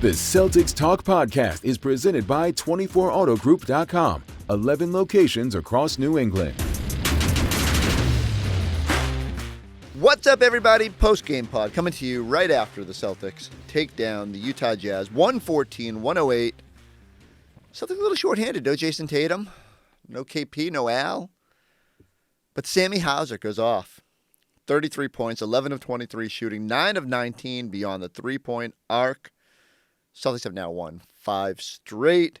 The Celtics Talk podcast is presented by 24autogroup.com, 11 locations across New England. What's up, everybody? Post-game pod coming to you right after the Celtics take down the Utah Jazz 114-108. Celtics a little shorthanded, no Jayson Tatum, no KP, no Al. But Sam Hauser goes off. 33 points, 11 of 23 shooting, 9 of 19 beyond the three-point arc. Celtics have now won 5 straight.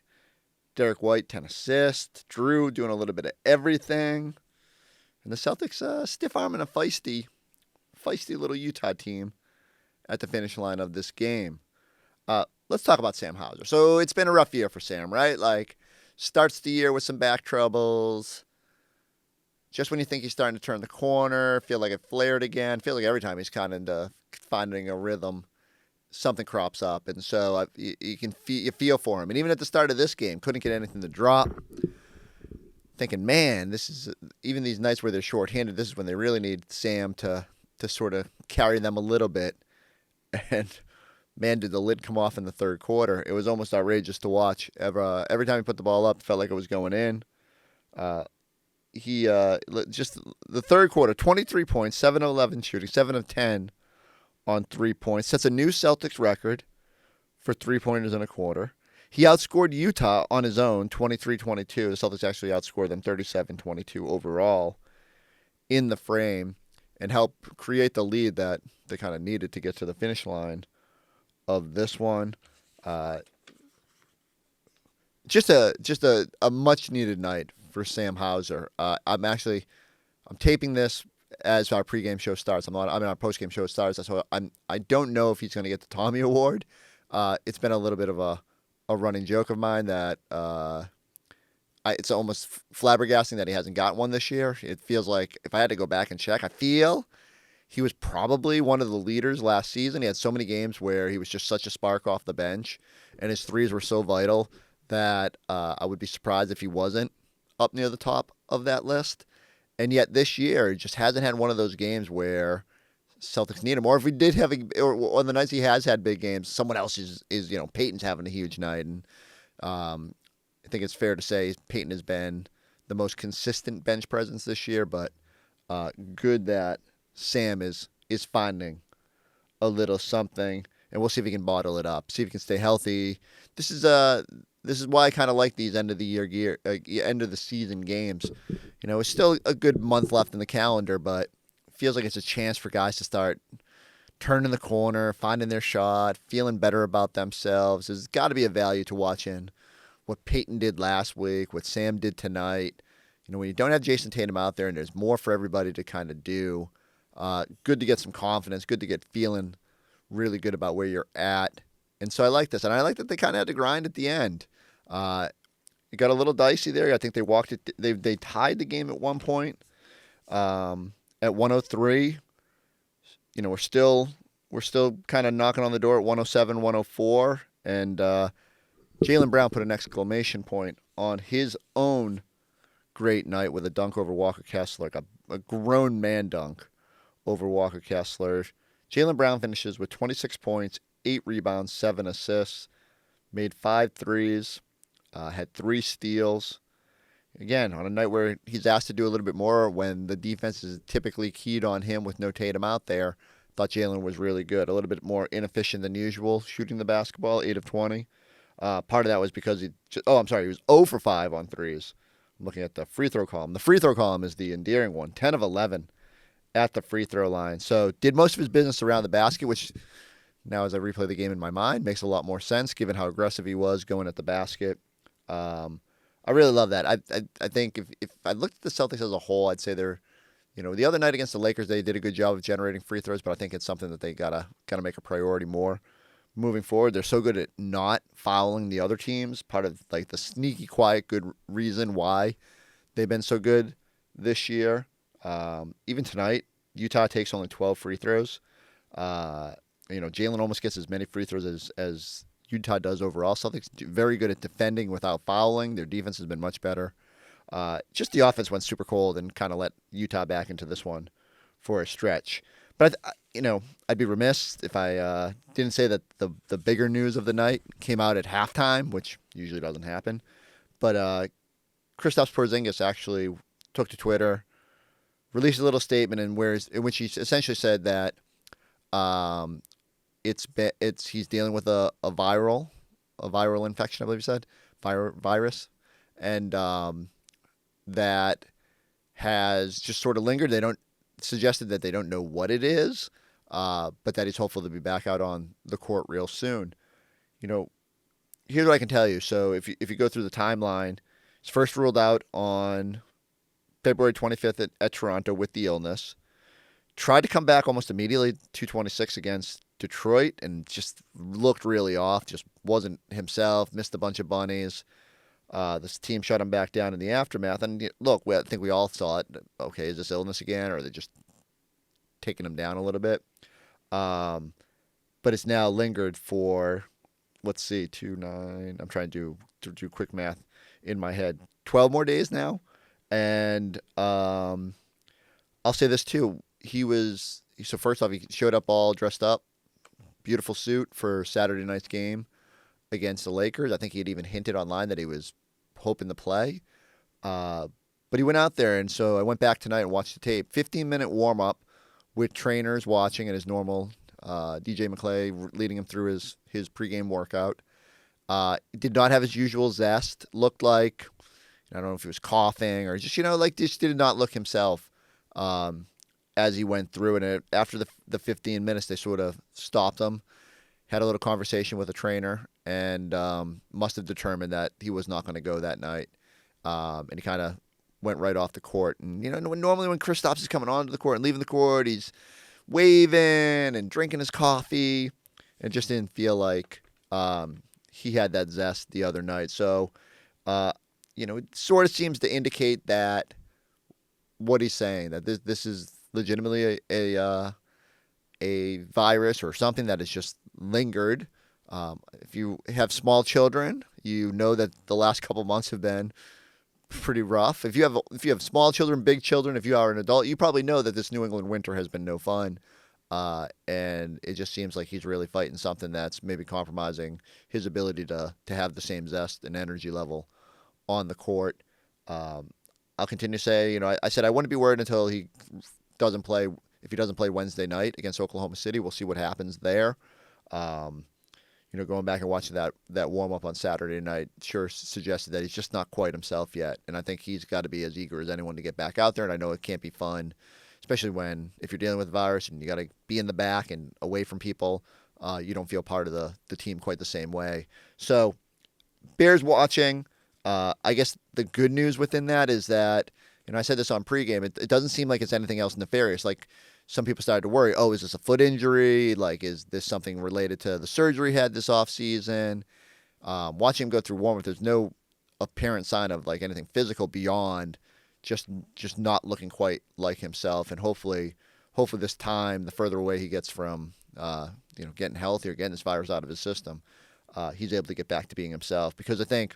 Derek White, 10 assists. Drew doing a little bit of everything. And the Celtics stiff-arming a feisty little Utah team at the finish line of this game. Let's talk about Sam Hauser. So it's been a rough year for Sam, right? Like, starts the year with some back troubles. Just when you think he's starting to turn the corner, feel like it flared again. Feel like every time he's kind of into finding a rhythm, something crops up. And so you feel for him. And even at the start of this game, couldn't get anything to drop. Thinking, man, this is even these nights where they're shorthanded, this is when they really need Sam to sort of carry them a little bit. And man, did the lid come off in the third quarter. It was almost outrageous to watch. Every time he put the ball up, it felt like it was going in. He just the third quarter, 23 points, 7 of 11 shooting, 7 of 10 on 3 points. Sets a new Celtics record for three-pointers in a quarter. He outscored Utah on his own, 23-22. The Celtics actually outscored them 37-22 overall in the frame and helped create the lead that they kind of needed to get to the finish line of this one. Just a much-needed night for Sam Hauser. I'm taping this as our pregame show starts. Our postgame show starts. So I don't know if he's going to get the Tommy Award. It's been a little bit of a running joke of mine that it's almost flabbergasting that he hasn't got one this year. It feels like, if I had to go back and check, I feel he was probably one of the leaders last season. He had so many games where he was just such a spark off the bench, and his threes were so vital that I would be surprised if he wasn't up near the top of that list. And yet this year, he just hasn't had one of those games where Celtics need him. Or if we did have or on the nights he has had big games, someone else is Peyton's having a huge night. And I think it's fair to say Peyton has been the most consistent bench presence this year, but good that Sam is finding a little something, and we'll see if he can bottle it up, see if he can stay healthy. This is why I kind of like these end of the season games. It's still a good month left in the calendar, but it feels like it's a chance for guys to start turning the corner, finding their shot, feeling better about themselves. There's got to be a value to watching what Peyton did last week, what Sam did tonight. When you don't have Jayson Tatum out there and there's more for everybody to kind of do, good to get some confidence, good to get feeling really good about where you're at. And so I like this. And I like that they kind of had to grind at the end. It got a little dicey there. I think they walked it. They tied the game at one point at 103. We're still kind of knocking on the door at 107, 104. And Jaylen Brown put an exclamation point on his own great night with a dunk over Walker Kessler, a grown man dunk over Walker Kessler. Jaylen Brown finishes with 26 points, 8 rebounds, 7 assists, made 5 threes, had 3 steals. Again, on a night where he's asked to do a little bit more when the defense is typically keyed on him with no Tatum out there, thought Jaylen was really good. A little bit more inefficient than usual shooting the basketball, 8 of 20. Part of that was because he was 0 for 5 on threes. I'm looking at the free throw column. The free throw column is the endearing one, 10 of 11 at the free throw line. So did most of his business around the basket, which now as I replay the game in my mind makes a lot more sense given how aggressive he was going at the basket. I really love that. I think if I looked at the Celtics as a whole, I'd say they're, the other night against the Lakers, they did a good job of generating free throws, but I think it's something that they gotta make a priority more moving forward. They're so good at not fouling the other teams. Part of like the sneaky, quiet, good reason why they've been so good this year. Even tonight, Utah takes only 12 free throws. Jaylen almost gets as many free throws as Utah does overall. Celtics very good at defending without fouling. Their defense has been much better. Just the offense went super cold and kind of let Utah back into this one for a stretch. But I'd be remiss if I didn't say that the bigger news of the night came out at halftime, which usually doesn't happen. But Kristaps Porzingis actually took to Twitter, released a little statement in which he essentially said that he's dealing with a viral infection, I believe he said, virus, and that has just sort of lingered. Suggested that they don't know what it is, but that he's hopeful to be back out on the court real soon. Here's what I can tell you. So if you go through the timeline, he's first ruled out on February 25th at Toronto with the illness. Tried to come back almost immediately, 226 against Detroit, and just looked really off. Just wasn't himself. Missed a bunch of bunnies. This team shut him back down in the aftermath. And look, I think we all thought, okay, is this illness again, or are they just taking him down a little bit? But it's now lingered for, let's see, 2, 9. I'm trying to do quick math in my head. 12 more days now. And I'll say this too. So first off, he showed up all dressed up. Beautiful suit for Saturday night's game against the Lakers. I think he had even hinted online that he was hoping to play. But he went out there, and so I went back tonight and watched the tape. 15-minute warm-up with trainers watching and his normal DJ McClay leading him through his pregame workout. Did not have his usual zest. Looked like, I don't know if he was coughing or just did not look himself as he went through. And after the 15 minutes, they sort of stopped him, had a little conversation with a trainer, and must have determined that he was not going to go that night. And he kind of went right off the court. And, normally when Kristaps is coming onto the court and leaving the court, he's waving and drinking his coffee. It just didn't feel like he had that zest the other night. So, it sort of seems to indicate that what he's saying, that this is legitimately a virus or something that has just lingered. If you have small children, you know that the last couple months have been pretty rough. If you have small children, big children, if you are an adult, you probably know that this New England winter has been no fun. And it just seems like he's really fighting something that's maybe compromising his ability to have the same zest and energy level on the court. I'll continue to say, I said I wouldn't be worried until he doesn't play. If he doesn't play Wednesday night against Oklahoma City, we'll see what happens there. Going back and watching that warm-up on Saturday night sure suggested that he's just not quite himself yet. And I think he's got to be as eager as anyone to get back out there. And I know it can't be fun, especially if you're dealing with a virus and you got to be in the back and away from people. You don't feel part of the team quite the same way. So Bears watching. I guess the good news within that is that, I said this on pregame, it doesn't seem like it's anything else nefarious. Like, some people started to worry, is this a foot injury? Like, is this something related to the surgery he had this offseason? Watching him go through warm-up, there's no apparent sign of like anything physical beyond just not looking quite like himself. And hopefully this time, the further away he gets from getting healthier, getting this virus out of his system, he's able to get back to being himself. Because I think,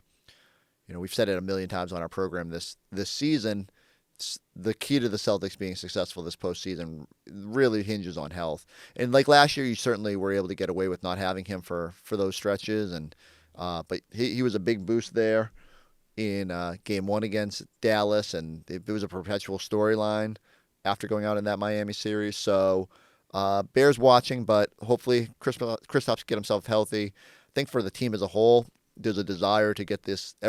we've said it a million times on our program this season, the key to the Celtics being successful this postseason really hinges on health. And like last year, you certainly were able to get away with not having him for those stretches. And but he was a big boost there in Game 1 against Dallas, and it was a perpetual storyline after going out in that Miami series. So Bears watching, but hopefully Kristaps get himself healthy. I think for the team as a whole, there's a desire to get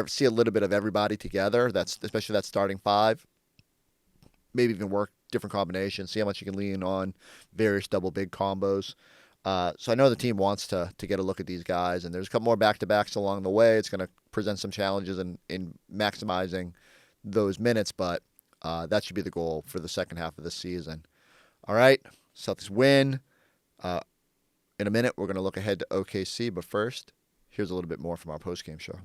see a little bit of everybody together. That's especially that starting five. Maybe even work different combinations, see how much you can lean on various double big combos. So I know the team wants to get a look at these guys, and there's a couple more back-to-backs along the way. It's going to present some challenges in maximizing those minutes, but that should be the goal for the second half of the season. All right, Celtics win. In a minute, we're going to look ahead to OKC, but first, here's a little bit more from our postgame show.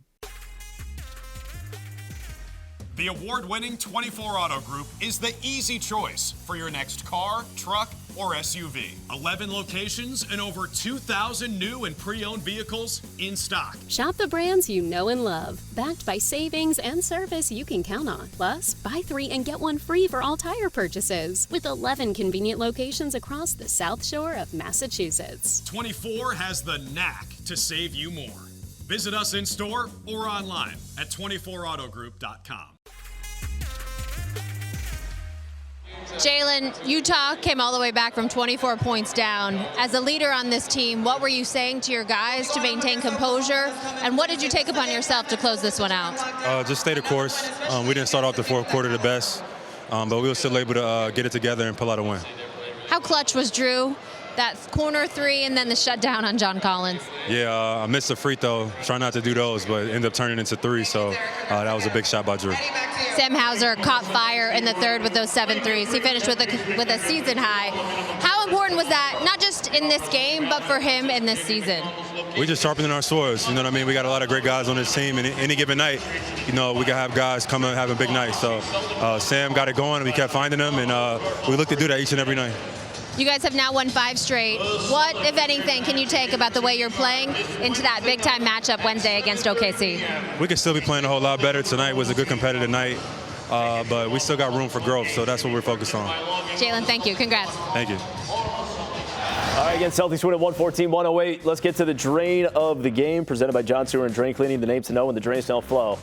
The award-winning 24 Auto Group is the easy choice for your next car, truck, or SUV. 11 locations and over 2,000 new and pre-owned vehicles in stock. Shop the brands you know and love, backed by savings and service you can count on. Plus, buy 3 and get 1 free for all tire purchases, with 11 convenient locations across the South Shore of Massachusetts. 24 has the knack to save you more. Visit us in store or online at 24autogroup.com. Jaylen, Utah came all the way back from 24 points down. As a leader on this team, what were you saying to your guys to maintain composure? And what did you take upon yourself to close this one out? Just stay the course. We didn't start off the fourth quarter the best, but we were still able to get it together and pull out a win. How clutch was Drew? That corner 3 and then the shutdown on John Collins. Yeah, I missed a free throw. Try not to do those, but ended up turning into 3, so that was a big shot by Drew. Sam Hauser caught fire in the third with those 7 threes. He finished with a season high. How important was that, not just in this game, but for him in this season? We just sharpening our swords. You know what I mean? We got a lot of great guys on this team, and any given night, you know, we can have guys come and have a big night. So Sam got it going, and we kept finding them, and we look to do that each and every night. You guys have now won 5 straight. What, if anything, can you take about the way you're playing into that big-time matchup Wednesday against OKC? We could still be playing a whole lot better. Tonight was a good competitive night, but we still got room for growth, so that's what we're focused on. Jaylen, thank you. Congrats. Thank you. All right, again, Celtics win at 114-108. Let's get to the drain of the game, presented by John Sewer and Drain Cleaning, the names to know when the drains don't flow.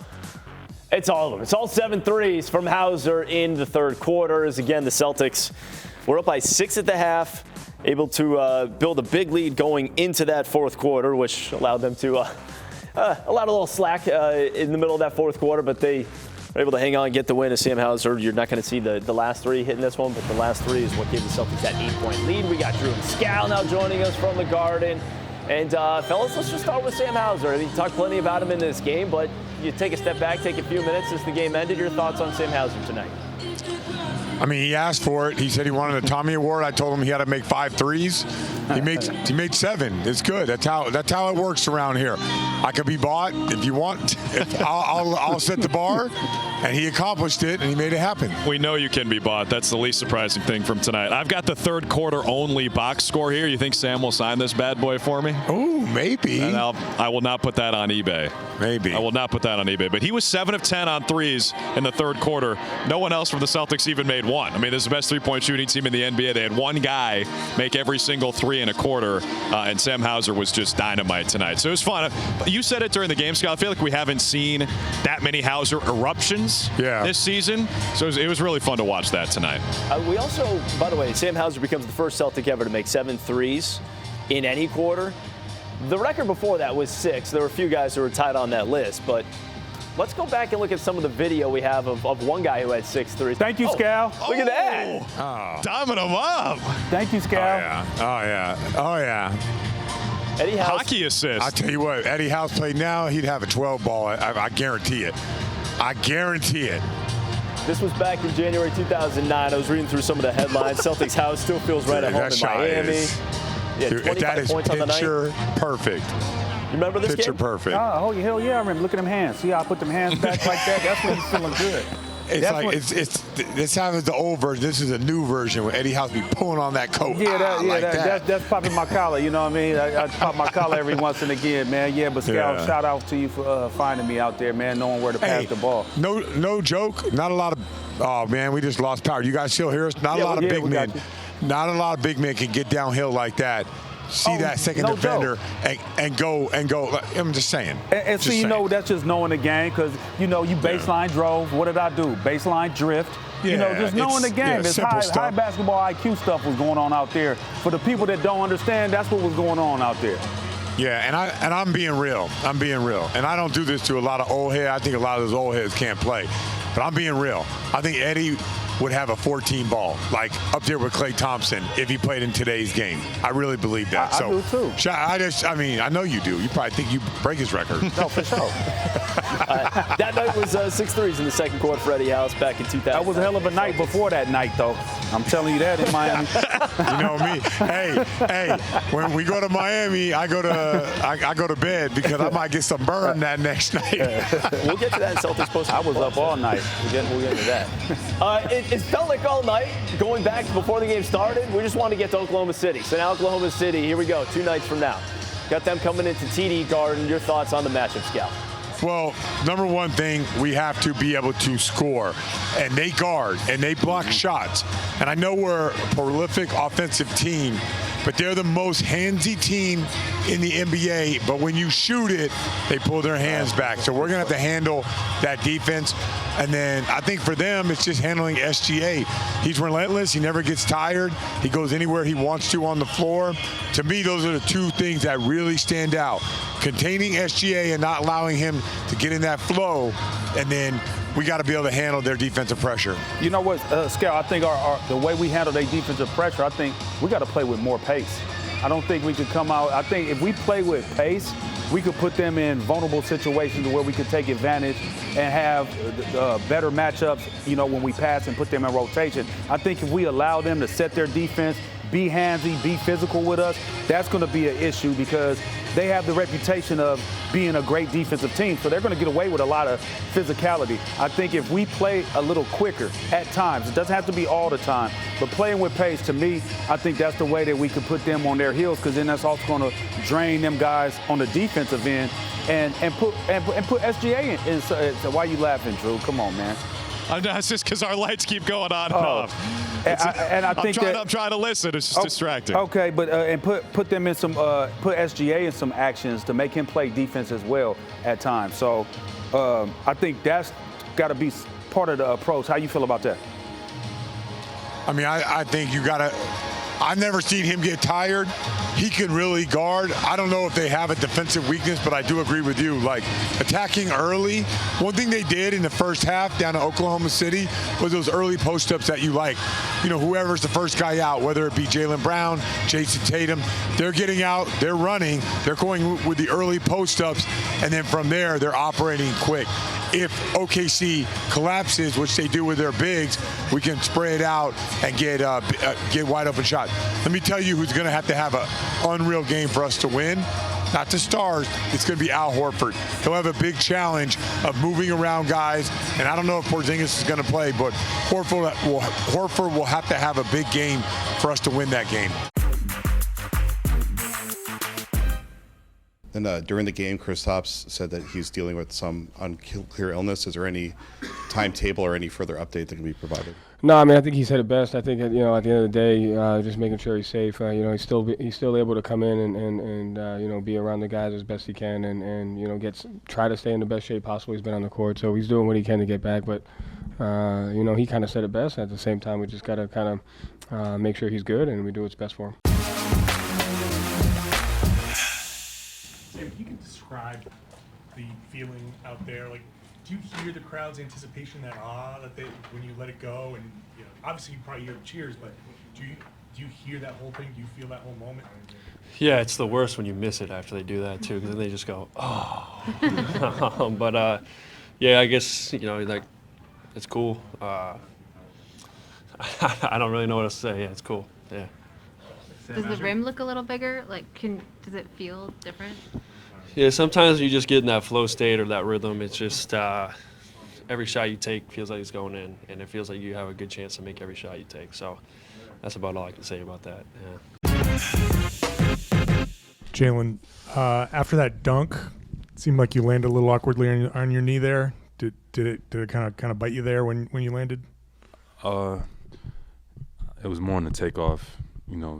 It's all of them. It's all 7 threes from Hauser in the third quarter. As again, the Celtics were up by 6 at the half, able to build a big lead going into that fourth quarter, which allowed them to allow a little slack in the middle of that fourth quarter, but they were able to hang on and get the win. As Sam Hauser, you're not going to see the last 3 hitting this one, but the last 3 is what gave the Celtics that 8-point lead. We got Drew and Scal now joining us from the Garden. And fellas, let's just start with Sam Hauser. I mean, you talked plenty about him in this game, but you take a step back, take a few minutes since the game ended. Your thoughts on Sam Hauser tonight? I mean, he asked for it. He said he wanted a Tommy Award. I told him he had to make 5 threes. He made 7. It's good. That's how it works around here. I could be bought if you want. I'll set the bar, and he accomplished it, and he made it happen. We know you can be bought. That's the least surprising thing from tonight. I've got the third quarter only box score here. You think Sam will sign this bad boy for me? Oh, maybe. And I will not put that on eBay. Maybe. I will not put that on eBay. But he was 7 of 10 on threes in the third quarter. No one else from the Celtics even made one. I mean, this is the best three-point shooting team in the NBA. They had one guy make every single 3 in a quarter, and Sam Hauser was just dynamite tonight. So it was fun. You said it during the game, Scott. I feel like we haven't seen that many Hauser eruptions this season. So it was really fun to watch that tonight. We also, by the way, Sam Hauser becomes the first Celtic ever to make 7 threes in any quarter. The record before that was 6. There were a few guys who were tied on that list, but let's go back and look at some of the video we have of one guy who had 6 threes. Thank you, Scal. Look at that. Diming him up. Thank you, Scal. Oh, yeah. Eddie House. Hockey assist. I tell you what, Eddie House played now, he'd have a 12 ball. I guarantee it. I guarantee it. This was back in January 2009. I was reading through some of the headlines. Celtics house still feels right at home in Miami. Yeah, 25 that is points on the night. picture perfect. You remember this Picture game? perfect. Oh, hell yeah, I remember. Look at them hands. See how I put them hands back like that? That's when he's feeling good. This happens the old version. This is a new version where Eddie House be pulling on that coat. That's popping my collar. You know what I mean? I pop my collar every once and again, man. Yeah, but Scal, shout out to you for finding me out there, man, knowing where to pass the ball. No joke. Not a lot of. Oh man, we just lost power. You guys still hear us? Not a lot of big men. Not a lot of big men can get downhill like that. See that second defender and go. I'm just saying. And see, you know, that's just knowing the game because, you know, you baseline drove. What did I do? Baseline drift. You know, just knowing the game. It's high basketball IQ stuff was going on out there. For the people that don't understand, that's what was going on out there. Yeah, and I'm being real. I'm being real. And I don't do this to a lot of old heads. I think a lot of those old heads can't play. But I'm being real. I think Eddie would have a 14 ball, like up there with Klay Thompson if he played in today's game. I really believe that. I do too. I know you do. You probably think you break his record. No, for sure. That night was 6 threes in the second quarter for Eddie House back in 2000. That was a hell of a night before that night, though. I'm telling you that in Miami. You know me. Hey, when we go to Miami, I go to bed because I might get some burn that next night. We'll get to that in Celtics post. I was up all night. We'll get into that. It felt like all night going back before the game started. We just wanted to get to Oklahoma City. So now Oklahoma City, here we go, 2 nights from now. Got them coming into TD Garden. Your thoughts on the matchup, Scal? Well, number one thing, we have to be able to score. And they guard, and they block shots. And I know we're a prolific offensive team, but they're the most handsy team in the NBA. But when you shoot it, they pull their hands back. So we're going to have to handle that defense. And then I think for them, it's just handling SGA. He's relentless. He never gets tired. He goes anywhere he wants to on the floor. To me, those are the two things that really stand out. Containing SGA and not allowing him to get in that flow. And then we got to be able to handle their defensive pressure. You know what, Scal, I think the way we handle their defensive pressure, I think we got to play with more pace. I don't think we could come out. I think if we play with pace, we could put them in vulnerable situations where we could take advantage and have better matchups, when we pass and put them in rotation. I think if we allow them to set their defense, be handsy, be physical with us, that's going to be an issue because they have the reputation of being a great defensive team, so they're going to get away with a lot of physicality. I think if we play a little quicker at times, it doesn't have to be all the time, but playing with pace, to me, I think that's the way that we could put them on their heels because then that's also going to drain them guys on the defensive end and put SGA in. So why are you laughing, Drew? Come on, man. It's just because our lights keep going on and off. I'm trying to listen. It's just distracting. Okay, but and put them in some put SGA in some actions to make him play defense as well at times. So I think that's got to be part of the approach. How you feel about that? I mean, I think you got to. I've never seen him get tired. He can really guard. I don't know if they have a defensive weakness, but I do agree with you. Like, attacking early, one thing they did in the first half down to Oklahoma City was those early post-ups that you like. Whoever's the first guy out, whether it be Jaylen Brown, Jayson Tatum, they're getting out, they're running, they're going with the early post-ups, and then from there, they're operating quick. If OKC collapses, which they do with their bigs, we can spray it out and get wide open shots. Let me tell you who's going to have an unreal game for us to win. Not the stars, it's going to be Al Horford. He'll have a big challenge of moving around guys, and I don't know if Porzingis is going to play, but Horford will have to have a big game for us to win that game. And during the game, Kristaps said that he's dealing with some unclear illness. Is there any timetable or any further update that can be provided? No, I mean, I think he said it best. I think at the end of the day, just making sure he's safe. He's still able to come in and be around the guys as best he can and try to stay in the best shape possible. He's been on the court, so he's doing what he can to get back. But he kind of said it best. At the same time, we just got to kind of make sure he's good and we do what's best for him. Sam, if you can describe the feeling out there, like, do you hear the crowd's anticipation, that when you let it go, and obviously you probably hear cheers, but do you hear that whole thing? Do you feel that whole moment? Yeah, it's the worst when you miss it after they do that too, because then they just go, oh. But yeah, I guess like it's cool. I don't really know what else to say. Yeah, it's cool. Yeah. Does the rim look a little bigger? Like, does it feel different? Yeah, sometimes you just get in that flow state or that rhythm. It's just every shot you take feels like it's going in, and it feels like you have a good chance to make every shot you take. So that's about all I can say about that. Yeah. Jaylen, after that dunk, it seemed like you landed a little awkwardly on your knee there. Did it kind of bite you there when you landed? It was more on the takeoff.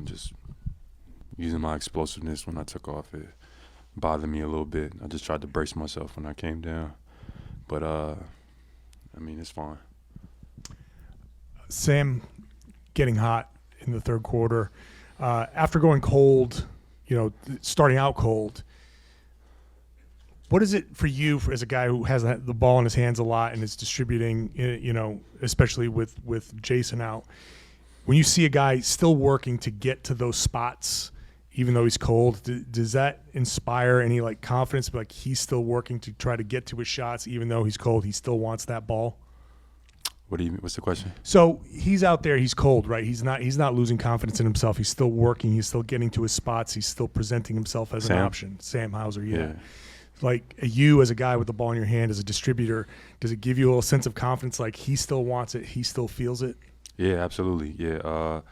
Just using my explosiveness when I took off. It bothered me a little bit. I just tried to brace myself when I came down. But, it's fine. Sam, getting hot in the third quarter. After going cold, starting out cold, What is it for you as a guy who has the ball in his hands a lot and is distributing, especially with Jayson out? When you see a guy still working to get to those spots, even though he's cold, does that inspire any confidence? Like he's still working to try to get to his shots, even though he's cold, he still wants that ball? What's the question? So he's out there, he's cold, right? He's not losing confidence in himself. He's still working. He's still getting to his spots. He's still presenting himself as an option. Sam Hauser, yeah. Like you as a guy with the ball in your hand as a distributor, does it give you a little sense of confidence? Like he still wants it, he still feels it? Yeah, absolutely. Yeah,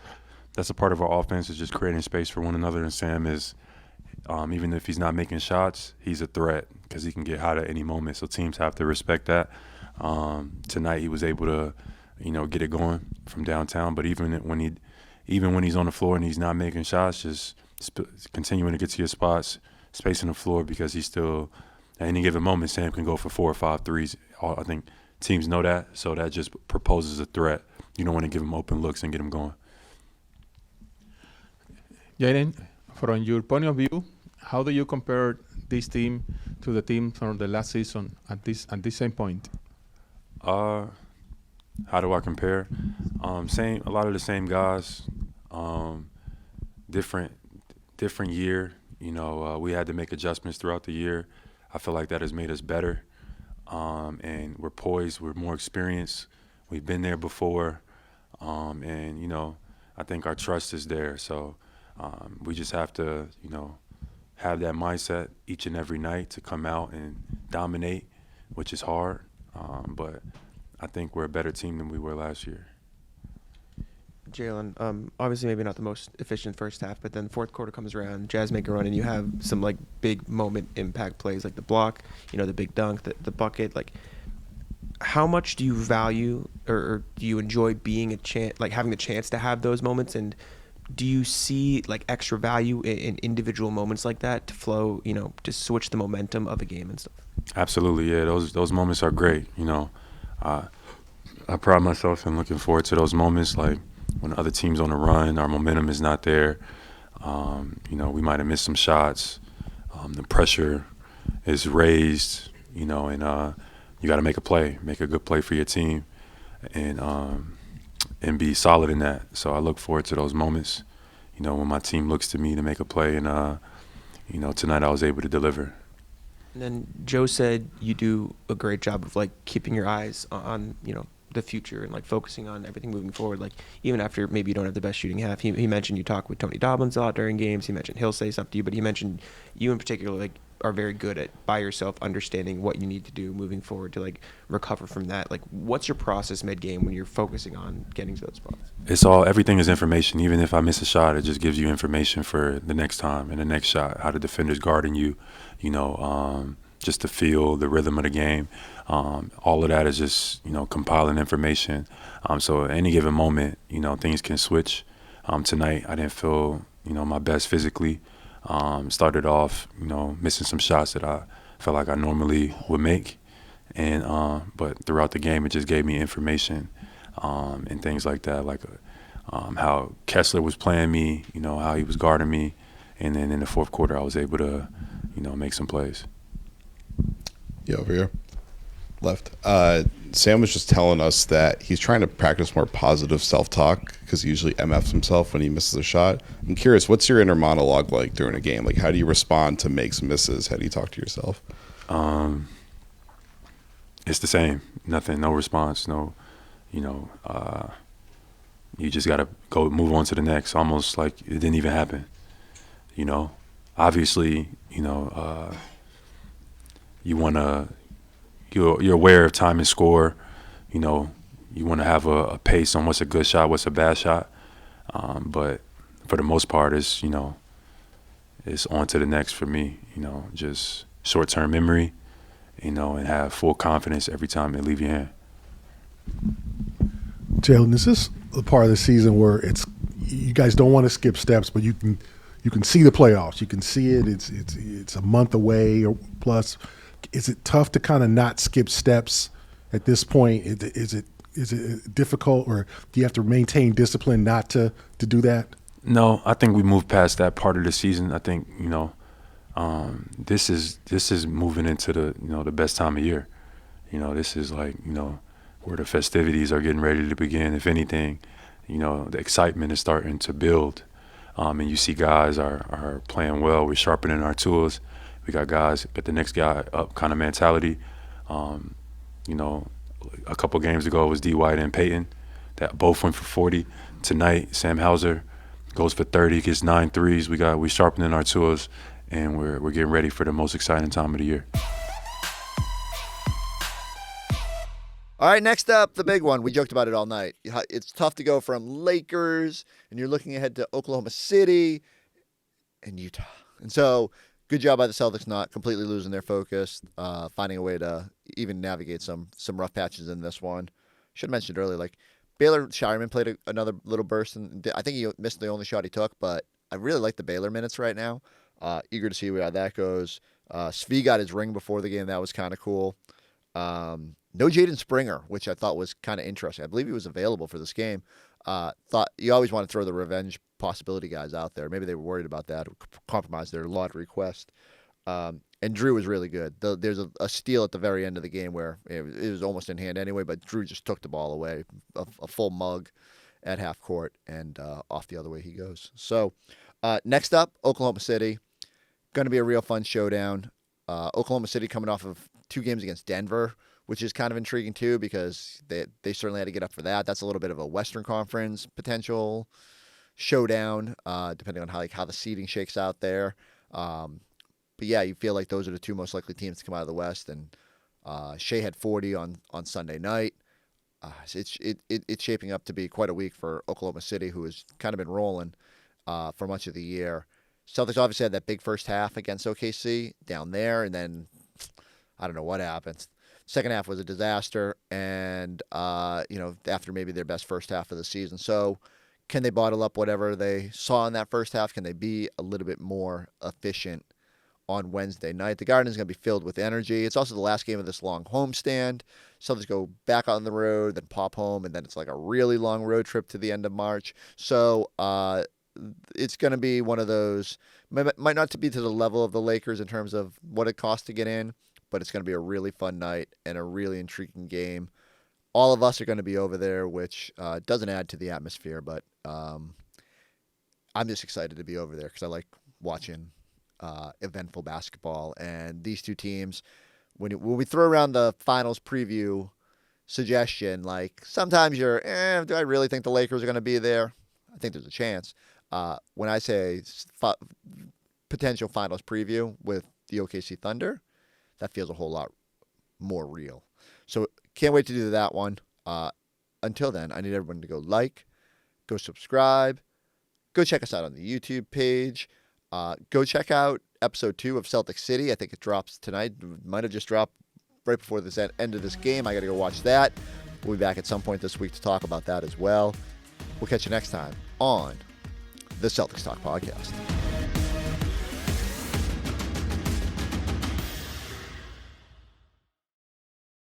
that's a part of our offense is just creating space for one another. And Sam is, even if he's not making shots, he's a threat because he can get hot at any moment. So teams have to respect that. Tonight he was able to, get it going from downtown. But even when he's on the floor and he's not making shots, just continuing to get to your spots, spacing the floor because he's still at any given moment. Sam can go for 4 or 5 threes. I think teams know that, so that just proposes a threat. You don't want to give him open looks and get him going. Jaylen, from your point of view, how do you compare this team to the team from the last season at this same point? How do I compare? A lot of the same guys. Different year. We had to make adjustments throughout the year. I feel like that has made us better, and we're poised. We're more experienced. We've been there before, and I think our trust is there. So we just have to, have that mindset each and every night to come out and dominate, which is hard. But I think we're a better team than we were last year. Jaylen, obviously maybe not the most efficient first half, but then fourth quarter comes around, Jazz make a run, and you have some big moment impact plays like the block, the big dunk, the bucket. How much do you value or do you enjoy being having the chance to have those moments, and do you see extra value in individual moments like that to flow, to switch the momentum of a game and stuff? Absolutely, yeah. Those moments are great. I pride myself in looking forward to those moments, when other teams on the run, our momentum is not there. We might have missed some shots. The pressure is raised, and you got to make a good play for your team, and be solid in that. So I look forward to those moments, when my team looks to me to make a play, and tonight I was able to deliver. And then Joe said you do a great job of keeping your eyes on the future and focusing on everything moving forward. Even after maybe you don't have the best shooting half, he mentioned you talk with Tony Dobbins a lot during games. He mentioned he'll say something to you, but he mentioned you in particular are very good at by yourself understanding what you need to do moving forward to recover from that. What's your process mid game when you're focusing on getting to those spots? Everything is information. Even if I miss a shot, it just gives you information for the next time and the next shot, how the defender's guarding you, just to feel the rhythm of the game. All of that is just, compiling information. So at any given moment, things can switch. Tonight, I didn't feel, my best physically. Started off, missing some shots that I felt like I normally would make. But throughout the game, it just gave me information and things like that, how Kessler was playing me, how he was guarding me. And then in the fourth quarter, I was able to, make some plays. Yeah, over here. Left. Sam was just telling us that he's trying to practice more positive self-talk because he usually MFs himself when he misses a shot. I'm curious, what's your inner monologue like during a game? How do you respond to makes, misses? How do you talk to yourself? It's the same. Nothing, no response, no, you just got to move on to the next, almost like it didn't even happen. Obviously, you want to, you're aware of time and score. You want to have a pace on what's a good shot, what's a bad shot. But for the most part, it's on to the next for me. Just short-term memory, and have full confidence every time they leave your hand. Jaylen, is this the part of the season where you guys don't want to skip steps, but you can see the playoffs, you can see it. It's a month away or plus. Is it tough to kind of not skip steps at this point? Is it difficult, or do you have to maintain discipline not to do that? No, I think we moved past that part of the season. I think this is moving into the best time of year. This is like where the festivities are getting ready to begin. If anything, the excitement is starting to build, and you see guys are playing well. We're sharpening our tools. We got guys at the next guy up kind of mentality. A couple games ago it was D. White and Peyton that both went for 40. Tonight, Sam Hauser goes for 30, gets 9 threes. We sharpening our tools, and we're getting ready for the most exciting time of the year. All right, next up, the big one. We joked about it all night. It's tough to go from Lakers, and you're looking ahead to Oklahoma City and Utah. And so, good job by the Celtics not completely losing their focus, finding a way to even navigate some rough patches in this one. Should have mentioned earlier, like Baylor Shireman played another little burst, and I think he missed the only shot he took, but I really like the Baylor minutes right now. Eager to see how that goes. Svi got his ring before the game. That was kind of cool. No Jaden Springer, which I thought was kind of interesting. I believe he was available for this game. Thought you always want to throw the revenge possibility guys out there. Maybe they were worried about that, compromise their lottery quest. And Drew was really good. There's a steal at the very end of the game where it was almost in hand anyway, but Drew just took the ball away, a full mug at half court, and off the other way he goes. So next up, Oklahoma City. Going to be a real fun showdown. Oklahoma City coming off of 2 games against Denver, which is kind of intriguing too because they certainly had to get up for that. That's a little bit of a Western Conference potential showdown, depending on how the seeding shakes out there. But yeah, you feel like those are the 2 most likely teams to come out of the West. And Shea had 40 on Sunday night. It's shaping up to be quite a week for Oklahoma City, who has kind of been rolling for much of the year. Celtics obviously had that big first half against OKC down there, and then I don't know what happened. Second half was a disaster, and after maybe their best first half of the season. So can they bottle up whatever they saw in that first half? Can they be a little bit more efficient on Wednesday night? The Garden is going to be filled with energy. It's also the last game of this long homestand. Celtics go back on the road, then pop home, and then it's like a really long road trip to the end of March. So it's going to be one of those, might not be to the level of the Lakers in terms of what it costs to get in, but it's going to be a really fun night and a really intriguing game. All of us are going to be over there, which doesn't add to the atmosphere, but I'm just excited to be over there because I like watching eventful basketball. And these 2 teams, when we throw around the finals preview suggestion, like sometimes you're, do I really think the Lakers are going to be there? I think there's a chance. When I say potential finals preview with the OKC Thunder, that feels a whole lot more real. So can't wait to do that one. Until then, I need everyone to go go subscribe, go check us out on the YouTube page. Go check out episode 2 of Celtic City. I think it drops tonight. It might have just dropped right before this end of this game. I got to go watch that. We'll be back at some point this week to talk about that as well. We'll catch you next time on the Celtics Talk Podcast.